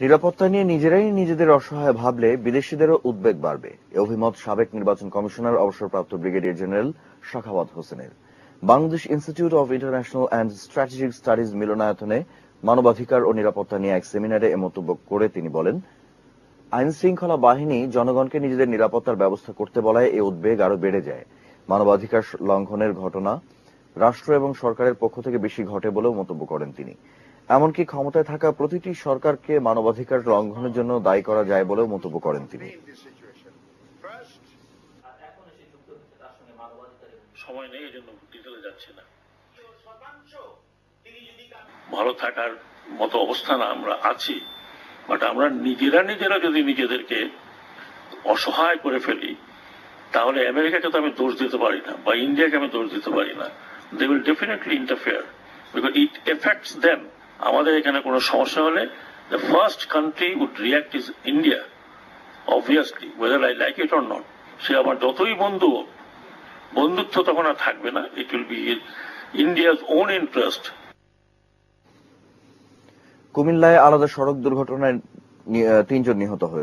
নিরাপত্তা নিয়ে নিজেরাই নিজেদের অসহায় ভাবলে বিদেশিদেরও উদ্বেগ বাড়বে, এ অভিমত সাবেক নির্বাচন কমিশনার অবসরপ্রাপ্ত ব্রিগেডিয়ার জেনারেল সাখাওয়াত হোসেনের। Bangladesh institute of international and strategic studies মিলনায়তনে মানবাধিকার ও নিরাপত্তা নিয়ে এক সেমিনারে এ মন্তব্য করে তিনি বলেন, আইন শৃঙ্খলা বাহিনী জনগণকে নিজেদের নিরাপত্তার ব্যবস্থা করতে বলায় এই উদ্বেগ আরো বেড়ে যায়। মানবাধিকার লঙ্ঘনের ঘটনা রাষ্ট্র এবং সরকারের পক্ষ থেকে বেশি ঘটে বলেও মন্তব্য করেন তিনি। এমনকি ক্ষমতায় থাকা প্রতিটি সরকারকে মানবাধিকার লঙ্ঘনের জন্য দায়ী করা যায় বলেও মন্তব্য করেন তিনি। সময় নেই, এজন্য ডিটেলে যাচ্ছে না। ভালো থাকার মতো অবস্থানে আমরা আছি, বাট আমরা নিজেরা যদি নিজেদেরকে অসহায় করে ফেলি, তাহলে আমেরিকাকে তো আমি দোষ দিতে পারি না, বা ইন্ডিয়াকে আমি দোষ দিতে পারি না। They will definitely interfere because it affects them. আমাদের এখানে কোনো সমস্যা হলে the first country would react is India, obviously, whether I like it or not. সে আমার যতই বন্ধু হোক, বন্ধুত্ব তখন আর থাকবে না। It will be India's own interest. কুমিল্লায় আলাদা সড়ক দুর্ঘটনায় 3 জন নিহত হয়েছে।